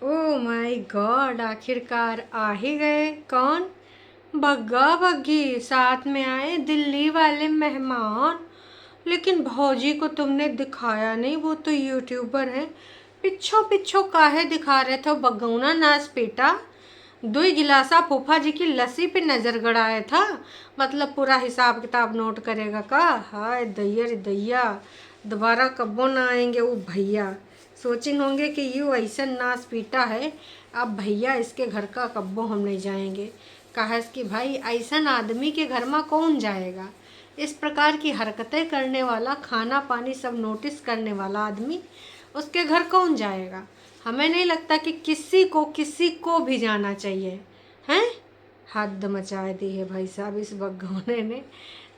Oh my God, आखिरकार आ ही गए। कौन? बग्गा बग्गी साथ में आए, दिल्ली वाले मेहमान। लेकिन भौजी को तुमने दिखाया नहीं, वो तो यूट्यूबर है। पिछो पिछो काहे दिखा रहे थे बगौना नाच पेटा? दो ही गिलासा फूफा जी की लस्सी पे नजर गड़ाया था। मतलब पूरा हिसाब किताब नोट करेगा का? हाय दैया रे दैया, दोबारा कब्बो ना आएंगे वो भैया। सोचिन होंगे कि यू ऐसा नाच पीटा है, अब भैया इसके घर का कब्बो हम नहीं जाएंगे। कहा कि भाई ऐसा आदमी के घर में कौन जाएगा? इस प्रकार की हरकतें करने वाला, खाना पानी सब नोटिस करने वाला आदमी उसके घर कौन जाएगा? हमें नहीं लगता कि किसी को भी जाना चाहिए। हैं? हद मचा दी है भाई साहब इस भगोने ने।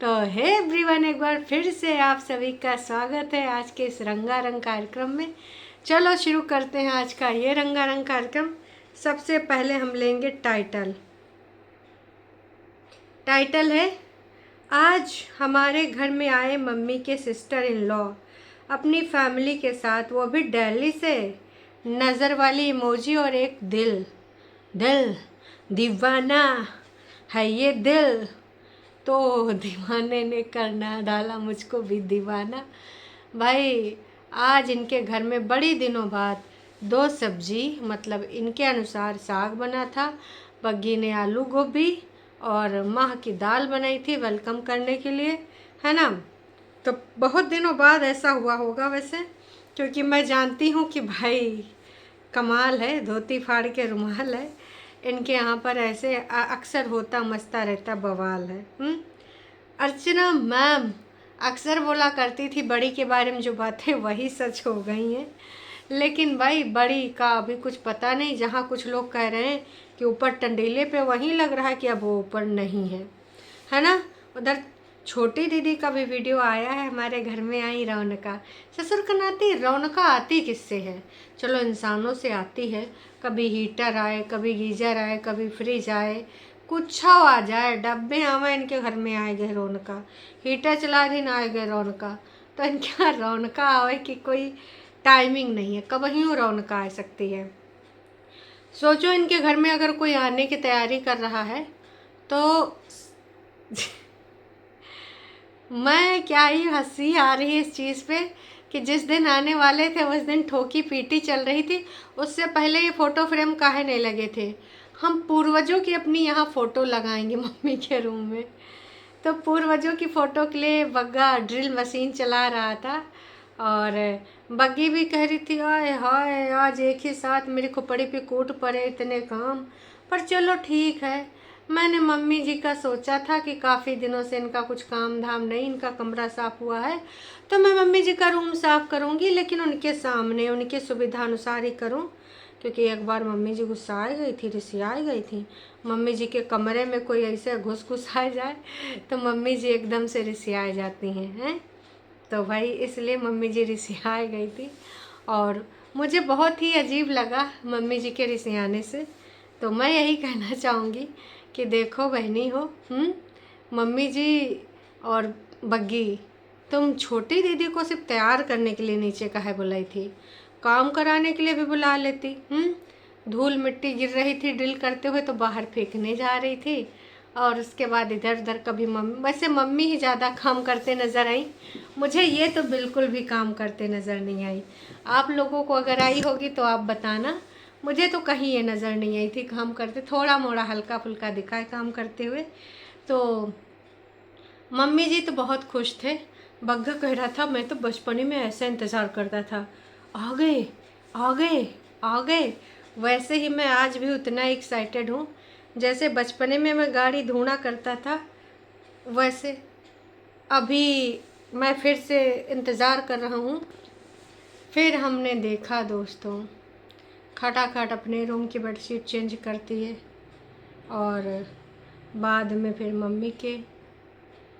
तो हे एवरीवन, एक बार फिर से आप सभी का स्वागत है आज के इस रंगारंग कार्यक्रम में। चलो शुरू करते हैं आज का ये रंगारंग कार्यक्रम। सबसे पहले हम लेंगे टाइटल। टाइटल है, आज हमारे घर में आए मम्मी के सिस्टर इन लॉ अपनी फैमिली के साथ, वो भी दिल्ली से। नज़र वाली इमोजी और एक दिल। दिल दीवाना है ये दिल, तो दीवाने ने करना डाला मुझको भी दीवाना। भाई आज इनके घर में बड़ी दिनों बाद दो सब्जी, मतलब इनके अनुसार साग बना था। बग्गी ने आलू गोभी और माह की दाल बनाई थी वेलकम करने के लिए, है ना। तो बहुत दिनों बाद ऐसा हुआ होगा वैसे, क्योंकि मैं जानती हूँ कि भाई कमाल है, धोती फाड़ के रुमाल है। इनके यहाँ पर ऐसे अक्सर होता मस्ता रहता बवाल है। अर्चना मैम अक्सर बोला करती थी बड़ी के बारे में जो बातें वही सच हो गई हैं। लेकिन भाई बड़ी का अभी कुछ पता नहीं। जहाँ कुछ लोग कह रहे हैं कि ऊपर टंडीले पे, वहीं लग रहा है कि अब वो ऊपर नहीं है ना। उधर छोटी दीदी का भी वीडियो आया है, हमारे घर में आई रौनका। ससुर का नाती रौनका आती किससे है? चलो इंसानों से आती है। कभी हीटर आए, कभी गीजर आए, कभी फ्रिज आए, कुछ आ जाए, डब्बे आवे इनके घर में आए गए रौनका। हीटर चला दिन आए गए रौनका। तो इनके यहाँ रौनका आवे कि कोई टाइमिंग नहीं है, कब ही रौनका आ सकती है। सोचो इनके घर में अगर कोई आने की तैयारी कर रहा है तो मैं क्या ही हंसी आ रही है इस चीज़ पे कि जिस दिन आने वाले थे उस दिन ठोकी पीटी चल रही थी। उससे पहले ये फ़ोटो फ्रेम काहे नहीं लगे थे? हम पूर्वजों की अपनी यहाँ फ़ोटो लगाएंगे मम्मी के रूम में। तो पूर्वजों की फ़ोटो के लिए बग्गा ड्रिल मशीन चला रहा था और बग्गी भी कह रही थी आय हाय आज एक ही साथ मेरी खोपड़ी पे कूट पड़े इतने काम। पर चलो ठीक है, मैंने मम्मी जी का सोचा था कि काफ़ी दिनों से इनका कुछ काम धाम नहीं, इनका कमरा साफ़ हुआ है तो मैं मम्मी जी का रूम साफ़ करूँगी, लेकिन उनके सामने उनके सुविधा अनुसार ही करूँ। क्योंकि एक बार मम्मी जी गुस्सा आ गई थी, रिसिया गई थी। मम्मी जी के कमरे में कोई ऐसे घुस आ जाए तो मम्मी जी एकदम से रिसिया जाती हैं। तो भाई इसलिए मम्मी जी रिसिया गई थी और मुझे बहुत ही अजीब लगा मम्मी जी के रिसियाने से। तो मैं यही कहना चाहूँगी कि देखो बहनी हो, मम्मी जी और बग्गी, तुम छोटी दीदी को सिर्फ तैयार करने के लिए नीचे काहे बुलाई थी? काम कराने के लिए भी बुला लेती। धूल मिट्टी गिर रही थी ड्रिल करते हुए तो बाहर फेंकने जा रही थी, और उसके बाद इधर उधर कभी मम्मी, वैसे मम्मी ही ज़्यादा काम करते नज़र आई। मुझे ये तो बिल्कुल भी काम करते नज़र नहीं आई। आप लोगों को अगर आई होगी तो आप बताना। मुझे तो कहीं ये नज़र नहीं आई थी काम करते, थोड़ा मोड़ा हल्का फुल्का दिखा है काम करते हुए। तो मम्मी जी तो बहुत खुश थे। बग्गा कह रहा था मैं तो बचपने में ऐसा इंतज़ार करता था, आ गए आ गए आ गए। वैसे ही मैं आज भी उतना एक्साइटेड हूँ जैसे बचपने में मैं गाड़ी ढूंढा करता था, वैसे अभी मैं फिर से इंतज़ार कर रहा हूँ। फिर हमने देखा दोस्तों, खटाखट अपने रूम की बेडशीट चेंज करती है और बाद में फिर मम्मी के,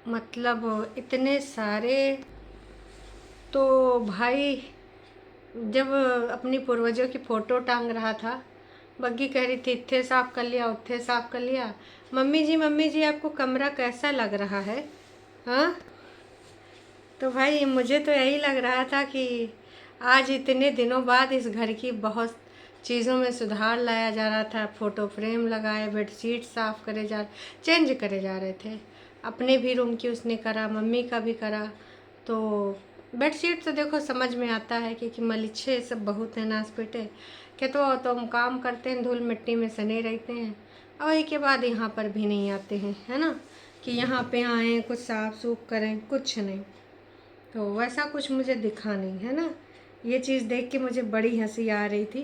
मतलब इतने सारे। तो भाई जब अपनी पूर्वजों की फ़ोटो टांग रहा था, बग्गी कह रही थी इत्थे साफ़ कर लिया उत्थे साफ़ कर लिया। मम्मी जी आपको कमरा कैसा लग रहा है? हाँ, तो भाई मुझे तो यही लग रहा था कि आज इतने दिनों बाद इस घर की बहुत चीज़ों में सुधार लाया जा रहा था, फ़ोटो फ्रेम लगाए, बेडशीट साफ़ चेंज करे जा रहे थे। अपने भी रूम की उसने करा, मम्मी का भी करा। तो बेडशीट तो देखो समझ में आता है क्योंकि मलीछे सब बहुत हैं नास पिटे के, तो हम काम करते हैं, धूल मिट्टी में सने रहते हैं। और एक के बाद यहाँ पर भी नहीं आते हैं, है ना, कि यहाँ पे आएँ कुछ साफ़ सूफ करें, कुछ नहीं। तो वैसा कुछ मुझे दिखा नहीं, है ना। ये चीज़ देख के मुझे बड़ी हंसी आ रही थी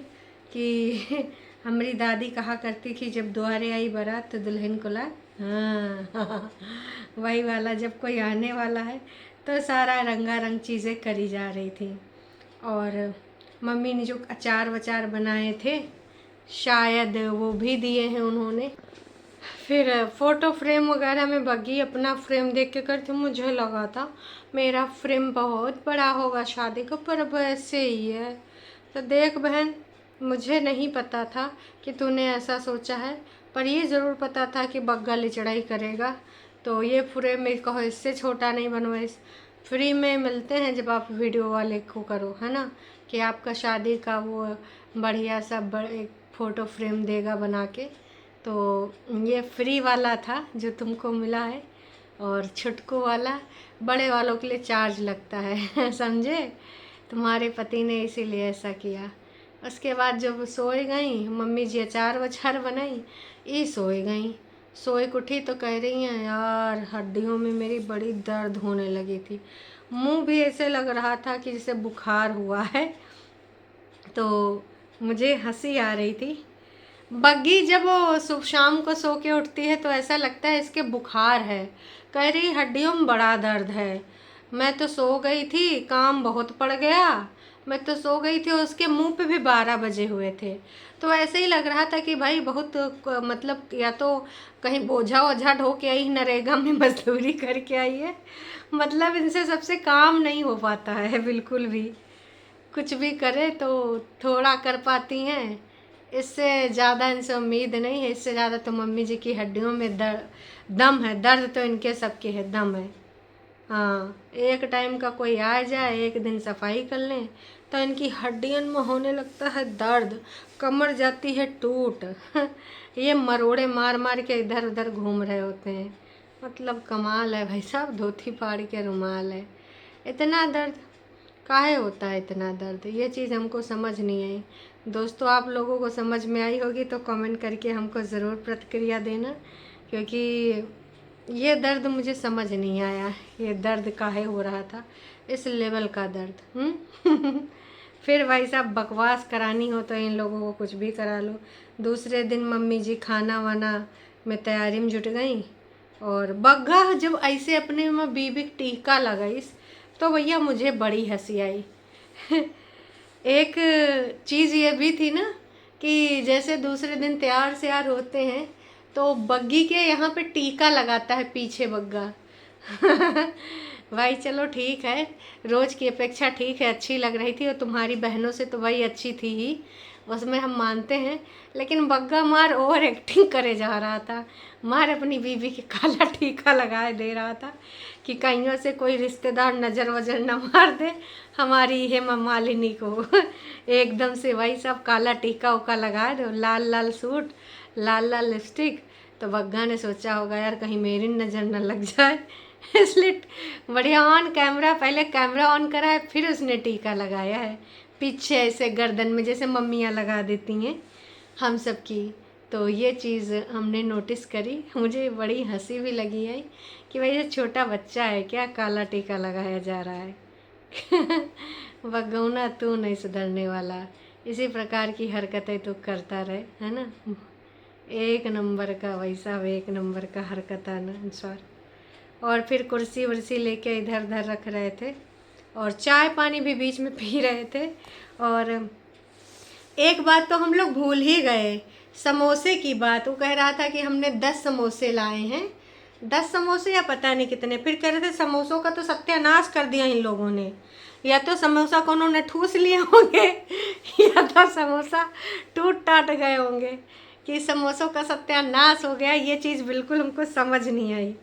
कि हमारी दादी कहा करती थी, जब द्वारे आई बारात तो दुल्हन को ला। हाँ वही वाला, जब कोई आने वाला है तो सारा रंगारंग चीज़ें करी जा रही थी। और मम्मी ने जो अचार वचार बनाए थे शायद वो भी दिए हैं उन्होंने। फिर फ़ोटो फ्रेम वगैरह में बग्गी अपना फ्रेम देख के करती, मुझे लगा था मेरा फ्रेम बहुत बड़ा होगा शादी का, पर वैसे ही है। तो देख बहन, मुझे नहीं पता था कि तूने ऐसा सोचा है, पर ये ज़रूर पता था कि बग्गा लिचड़ाई करेगा। तो ये फ्रेम में कहो इससे छोटा नहीं बनवाए, फ्री में मिलते हैं जब आप वीडियो वाले को करो, है ना, कि आपका शादी का वो बढ़िया सा बड़े फ़ोटो फ्रेम देगा बना के। तो ये फ्री वाला था जो तुमको मिला है, और छुटकू वाला बड़े वालों के लिए चार्ज लगता है समझे, तुम्हारे पति ने इसीलिए ऐसा किया। उसके बाद जब सोए गई मम्मी जी अचार वचार बनाई, ये सोए गई। सोए उठी तो कह रही हैं, यार हड्डियों में मेरी बड़ी दर्द होने लगी थी, मुंह भी ऐसे लग रहा था कि जैसे बुखार हुआ है। तो मुझे हंसी आ रही थी। बग्गी जब वो सुबह शाम को सो के उठती है तो ऐसा लगता है इसके बुखार है। कह रही हड्डियों में बड़ा दर्द है। मैं तो सो गई थी, काम बहुत पड़ गया, मैं तो सो गई थी। उसके मुंह पे भी 12 बजे हुए थे। तो ऐसे ही लग रहा था कि भाई बहुत मतलब या तो कहीं बोझा ओझा ढो के आई, नरेगा में मजदूरी करके आई है, मतलब इनसे सबसे काम नहीं हो पाता है बिल्कुल भी। कुछ भी करे तो थोड़ा कर पाती हैं, इससे ज़्यादा इनसे उम्मीद नहीं है। इससे ज़्यादा तो मम्मी जी की हड्डियों में दम है, दर्द तो इनके सबके है, दम है। हाँ, एक टाइम का कोई आ जाए, एक दिन सफाई कर लें तो इनकी हड्डियों में होने लगता है दर्द, कमर जाती है टूट ये मरोड़े मार मार के इधर उधर घूम रहे होते हैं। मतलब कमाल है भाई साहब, धोती फाड़ के रुमाल है। इतना दर्द काहे होता है, इतना दर्द, ये चीज़ हमको समझ नहीं आई। दोस्तों आप लोगों को समझ में आई होगी तो कमेंट करके हमको ज़रूर प्रतिक्रिया देना, क्योंकि ये दर्द मुझे समझ नहीं आया, ये दर्द काहे हो रहा था, इस लेवल का दर्द फिर भाई साहब बकवास करानी हो तो इन लोगों को कुछ भी करा लो। दूसरे दिन मम्मी जी खाना वाना में तैयारी में जुट गई, और बग्गा जब ऐसे अपने में बीबी टीका लगाई तो भैया मुझे बड़ी हंसी आई एक चीज़ ये भी थी ना कि जैसे दूसरे दिन तैयार श्यार होते हैं तो बग्गी के यहाँ पे टीका लगाता है पीछे बग्गा भाई चलो ठीक है, रोज़ की अपेक्षा ठीक है, अच्छी लग रही थी, और तुम्हारी बहनों से तो भाई अच्छी थी ही, उसमें हम मानते हैं। लेकिन बग्गा मार ओवर एक्टिंग करे जा रहा था, मार अपनी बीवी के काला टीका लगाए दे रहा था कि कहीं से कोई रिश्तेदार नज़र वजर न मार दे हमारी हेमा मालिनी को एकदम से वही सब काला टीका उका लगा दो, लाल लाल सूट, लाल लाल लिपस्टिक। तो बग्गा ने सोचा होगा यार कहीं मेरी नज़र न लग जाए इसलिए बढ़िया ऑन कैमरा, पहले कैमरा ऑन करा है फिर उसने टीका लगाया है पीछे ऐसे गर्दन में, जैसे मम्मियाँ लगा देती हैं हम सब की। तो ये चीज़ हमने नोटिस करी, मुझे बड़ी हंसी भी लगी है कि भाई ये छोटा बच्चा है क्या, काला टीका लगाया जा रहा है बगौना तू नहीं सुधरने वाला, इसी प्रकार की हरकतें तो करता रहे, है ना। एक नंबर का वैसा, एक नंबर का हरकत अनुसार। और फिर कुर्सी वुर्सी लेके इधर उधर रख रहे थे, और चाय पानी भी बीच में पी रहे थे। और एक बात तो हम लोग भूल ही गए, समोसे की बात। वो कह रहा था कि हमने 10 समोसे लाए हैं, 10 समोसे या पता नहीं कितने। फिर कह रहे थे समोसों का तो सत्यानाश कर दिया इन लोगों ने, या तो समोसा को उन्होंने ठूस लिए होंगे या तो समोसा टूट टाट गए होंगे, कि समोसों का सत्यानाश हो गया। ये चीज़ बिल्कुल हमको समझ नहीं आई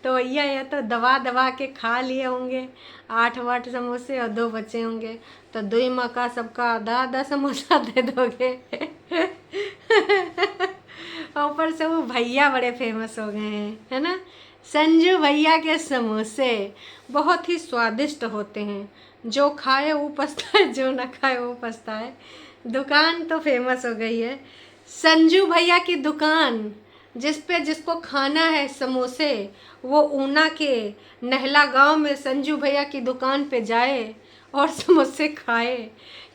तो भैया या तो दबा दबा के खा लिए होंगे 8 समोसे, और 2 बचे होंगे। तो 2 मका सबका आधा आधा समोसा दे दोगे। ऊपर से वो भैया बड़े फेमस हो गए हैं, है ना। संजू भैया के समोसे बहुत ही स्वादिष्ट होते हैं, जो खाए वो पछताए, जो ना खाए वो पछताए। दुकान तो फेमस हो गई है, संजू भैया की दुकान। जिसको खाना है समोसे, वो ऊना के नहला गांव में संजू भैया की दुकान पे जाए और समोसे खाए,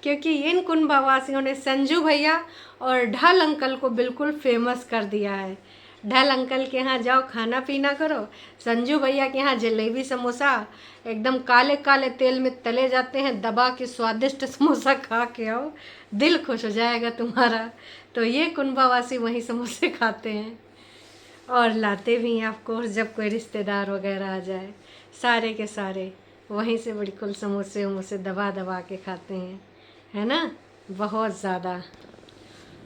क्योंकि इन कुंभवासियों ने संजू भैया और ढाल अंकल को बिल्कुल फेमस कर दिया है। ढाल अंकल के यहाँ जाओ, खाना पीना करो, संजू भैया के यहाँ जलेबी समोसा एकदम काले काले तेल में तले जाते हैं, दबा के स्वादिष्ट समोसा खा के आओ, दिल खुश हो जाएगा तुम्हारा। तो ये कुंभवासी वहीं समोसे खाते हैं और लाते भी हैं आपको, जब कोई रिश्तेदार वगैरह आ जाए, सारे के सारे वहीं से बिल्कुल समोसे वमोसे दबा दबा के खाते हैं, है ना, बहुत ज़्यादा।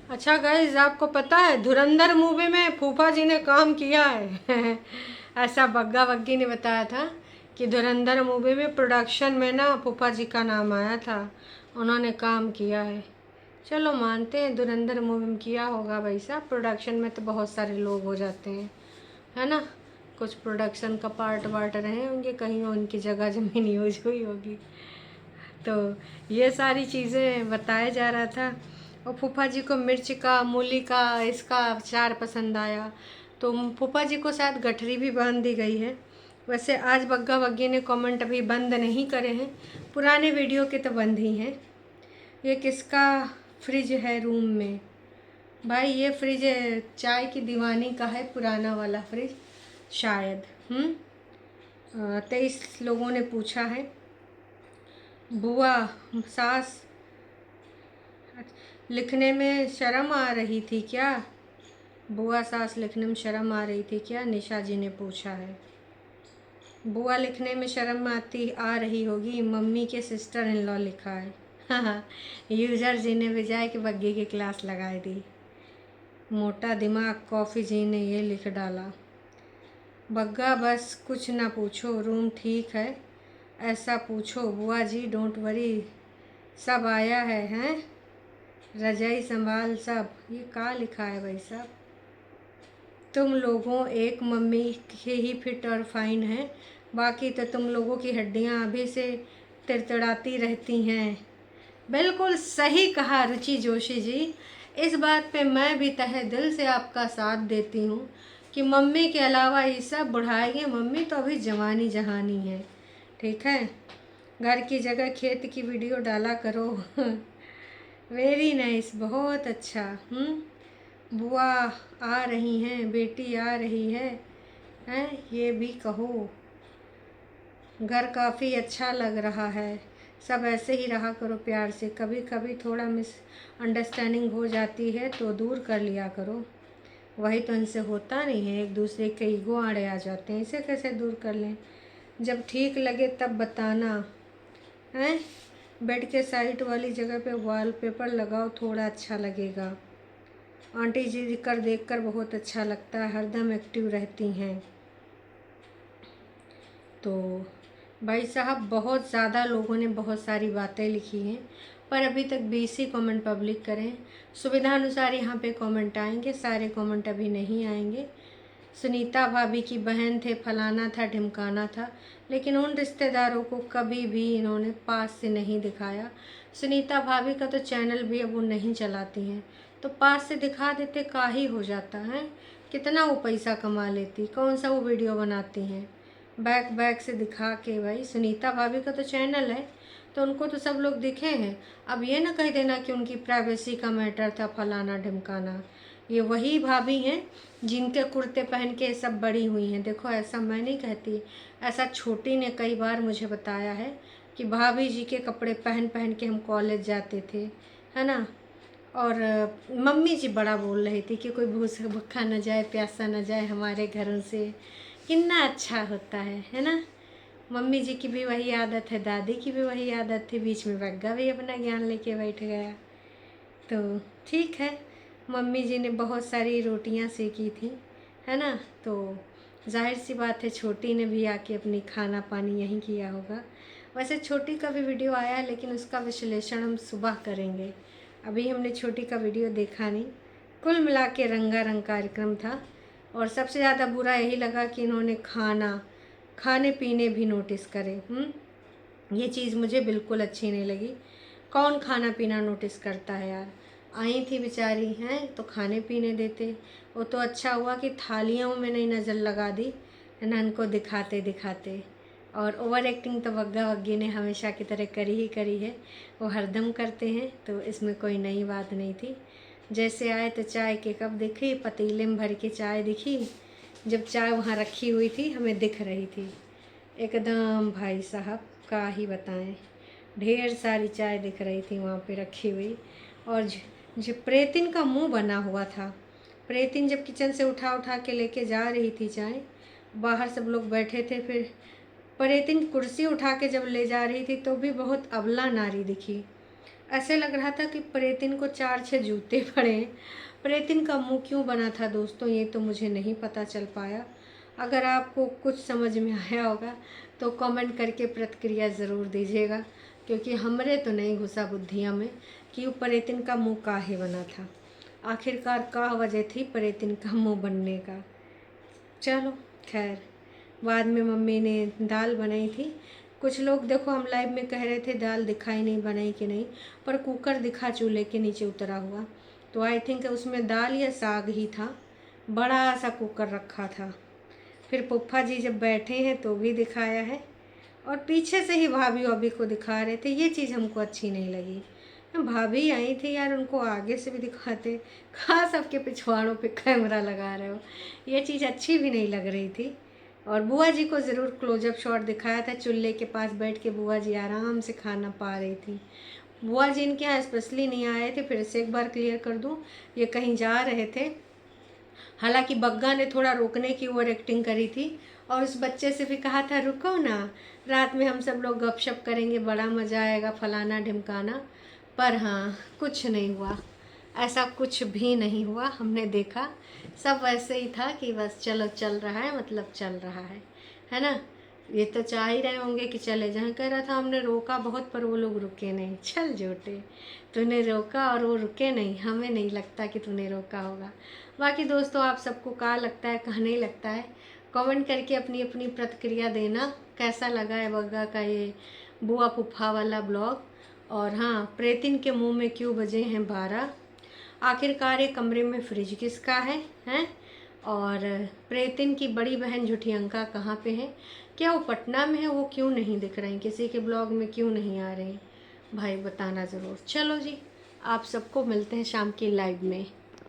अच्छा गाइस, आपको पता है धुरंधर मूवी में फूफा जी ने काम किया है। ऐसा बग्गा बग्गी ने बताया था कि धुरंधर मूवी में प्रोडक्शन में ना फूफा जी का नाम आया था, उन्होंने काम किया है। चलो मानते हैं धुरंधर मूवी में किया होगा भाई साहब, प्रोडक्शन में तो बहुत सारे लोग हो जाते हैं, है ना। कुछ प्रोडक्शन का पार्ट वार्ट रहे होंगे, कहीं उनकी जगह ज़मीन यूज हुई होगी। तो ये सारी चीज़ें बताया जा रहा था। और फूफा जी को मिर्च का, मूली का, इसका अचार पसंद आया, तो फूफा जी को शायद गठरी भी बांध दी गई है। वैसे आज बग्गा बग्गी ने कमेंट अभी बंद नहीं करे हैं, पुराने वीडियो के तो बंद ही हैं। ये किसका फ्रिज है रूम में? भाई ये फ्रिज चाय की दीवानी का है, पुराना वाला फ्रिज शायद। 23 लोगों ने पूछा है। बुआ सास लिखने में शर्म आ रही थी क्या? बुआ सास लिखने में शर्म आ रही थी क्या, निशा जी ने पूछा है। बुआ लिखने में शर्म आ रही होगी, मम्मी के सिस्टर इन लॉ लिखा है। हाँ, यूजर जी ने बजाय कि बग्गी की क्लास लगाई दी। मोटा दिमाग कॉफ़ी जी ने ये लिख डाला, बग्गा बस कुछ ना पूछो, रूम ठीक है ऐसा पूछो, बुआ जी डोंट वरी, सब आया है, हैं रजाई संभाल सब। ये क्या लिखा है भाई साहब? तुम लोगों एक मम्मी के ही फिट और फाइन हैं, बाकी तो तुम लोगों की हड्डियां अभी से तिड़तिड़ाती रहती हैं। बिल्कुल सही कहा रुचि जोशी जी, इस बात पे मैं भी तहे दिल से आपका साथ देती हूँ कि मम्मी के अलावा ये सब बुढ़ाएंगे, मम्मी तो अभी जवानी जहानी है। ठीक है, घर की जगह खेत की वीडियो डाला करो। वेरी नाइस, बहुत अच्छा। बुआ आ रही हैं, बेटी आ रही है, हैं ये भी कहो। घर काफ़ी अच्छा लग रहा है, सब ऐसे ही रहा करो प्यार से, कभी कभी थोड़ा मिसअंडरस्टैंडिंग हो जाती है तो दूर कर लिया करो। वही तो इनसे होता नहीं है, एक दूसरे के ईगो आड़े आ जाते हैं, इसे कैसे दूर कर लें? जब ठीक लगे तब बताना। हैं बेड के साइड वाली जगह पे वॉलपेपर लगाओ, थोड़ा अच्छा लगेगा। आंटी जी कर देखकर बहुत अच्छा लगता है, हरदम एक्टिव रहती हैं। तो भाई साहब बहुत ज़्यादा लोगों ने बहुत सारी बातें लिखी हैं, पर अभी तक 20 ही कमेंट पब्लिक करें। सुविधा अनुसार यहाँ पे कमेंट आएंगे, सारे कमेंट अभी नहीं आएंगे। सुनीता भाभी की बहन थे, फलाना था, ढिमकाना था, लेकिन उन रिश्तेदारों को कभी भी इन्होंने पास से नहीं दिखाया। सुनीता भाभी का तो चैनल भी अब वो नहीं चलाती हैं, तो पास से दिखा देते का ही हो जाता है, कितना वो पैसा कमा लेती, कौन सा वो वीडियो बनाती हैं बैक से दिखा के। भाई सुनीता भाभी का तो चैनल है, तो उनको तो सब लोग दिखे हैं। अब ये ना कह देना कि उनकी प्राइवेसी का मैटर था, फलाना ढिमकाना। ये वही भाभी हैं जिनके कुर्ते पहन के सब बड़ी हुई हैं। देखो ऐसा मैं नहीं कहती, ऐसा छोटी ने कई बार मुझे बताया है कि भाभी जी के कपड़े पहन पहन के हम कॉलेज जाते थे, है ना। और मम्मी जी बड़ा बोल रही थी कि कोई भूसा भूखा न जाए, प्यासा न जाए हमारे घरों से, कितना अच्छा होता है ना। मम्मी जी की भी वही आदत है, दादी की भी वही आदत थी, बीच में बग्गा भी अपना ज्ञान लेके बैठ गया। तो ठीक है, मम्मी जी ने बहुत सारी रोटियां सेकी थी, है ना, तो जाहिर सी बात है छोटी ने भी आके अपनी खाना पानी यहीं किया होगा। वैसे छोटी का भी वीडियो आया है, लेकिन उसका विश्लेषण हम सुबह करेंगे। अभी हमने छोटी का वीडियो देखा नहीं। कुल मिला के रंगारंग कार्यक्रम था। और सबसे ज़्यादा बुरा यही लगा कि इन्होंने खाने पीने भी नोटिस करे। ये चीज़ मुझे बिल्कुल अच्छी नहीं लगी। कौन खाना पीना नोटिस करता है यार। आई थी बेचारी हैं तो खाने पीने देते। वो तो अच्छा हुआ कि थालियों में नहीं नज़र लगा दी नन को दिखाते दिखाते। और ओवर एक्टिंग तो वग्गा वग्गी ने हमेशा की तरह करी ही करी है। वो हरदम करते हैं, तो इसमें कोई नई बात नहीं थी। जैसे आए तो चाय के कप दिखी, पतीले में भर के चाय दिखी। जब चाय वहाँ रखी हुई थी हमें दिख रही थी एकदम, भाई साहब का ही बताएं। ढेर सारी चाय दिख रही थी वहाँ पे रखी हुई। और जो प्रेतिन का मुंह बना हुआ था। प्रेतिन जब किचन से उठा उठा के लेके जा रही थी चाय, बाहर सब लोग बैठे थे। फिर प्रेतिन कुर्सी उठा के जब ले जा रही थी तो भी बहुत अबला नारी दिखी। ऐसे लग रहा था कि प्रेतिन को 4-6 जूते पड़े। प्रेतिन का मुंह क्यों बना था दोस्तों, ये तो मुझे नहीं पता चल पाया। अगर आपको कुछ समझ में आया होगा तो कमेंट करके प्रतिक्रिया ज़रूर दीजिएगा, क्योंकि हमरे तो नहीं घुसा बुद्धिया में कि वो प्रेतिन का मुंह काहे बना था। आखिरकार का वजह थी प्रेतिन का मुंह बनने का। चलो खैर, बाद में मम्मी ने दाल बनाई थी। कुछ लोग देखो हम लाइव में कह रहे थे दाल दिखाई नहीं बनाई कि नहीं, पर कुकर दिखा चूल्हे के नीचे उतरा हुआ। तो आई थिंक उसमें दाल या साग ही था। बड़ा सा कुकर रखा था। फिर पुप्पा जी जब बैठे हैं तो भी दिखाया है। और पीछे से ही भाभी वाभी को दिखा रहे थे। ये चीज़ हमको अच्छी नहीं लगी। भाभी आई थी यार, उनको आगे से भी दिखाते। कहाँ सबके पिछवाड़ों पे कैमरा लगा रहे हो। ये चीज़ अच्छी भी नहीं लग रही थी। और बुआ जी को ज़रूर क्लोजअप शॉट दिखाया था। चूल्हे के पास बैठ के बुआ जी आराम से खाना पा रही थी। बुआ जी इनके यहाँ स्पेशली नहीं आए थे। फिर से एक बार क्लियर कर दूँ, ये कहीं जा रहे थे। हालांकि बग्गा ने थोड़ा रोकने की ओवर एक्टिंग करी थी। और उस बच्चे से भी कहा था रुको ना, रात में हम सब लोग गपशप करेंगे, बड़ा मज़ा आएगा, फलाना ढिमकाना। पर हाँ, कुछ नहीं हुआ। ऐसा कुछ भी नहीं हुआ। हमने देखा सब वैसे ही था कि बस चलो चल रहा है, मतलब चल रहा है ना। ये तो चाह ही रहे होंगे कि चले जाएं। कह रहा था हमने रोका बहुत पर वो लोग रुके नहीं। चल झूठे, तूने रोका और वो रुके नहीं। हमें नहीं लगता कि तूने रोका होगा। बाकी दोस्तों, आप सबको क्या लगता है, कहाँ नहीं लगता है, कमेंट करके अपनी अपनी प्रतिक्रिया देना। कैसा लगा है बग्गा का ये बुआ फूफा वाला ब्लॉग। और हाँ, प्रेतिन के मुंह में क्यों बजे हैं 12। आखिरकार एक कमरे में फ्रिज किसका है। और प्रेतिन की बड़ी बहन झुठियंका कहाँ पे है। क्या वो पटना में है, वो क्यों नहीं दिख रही, किसी के ब्लॉग में क्यों नहीं आ रही, भाई बताना ज़रूर। चलो जी, आप सबको मिलते हैं शाम की लाइव में।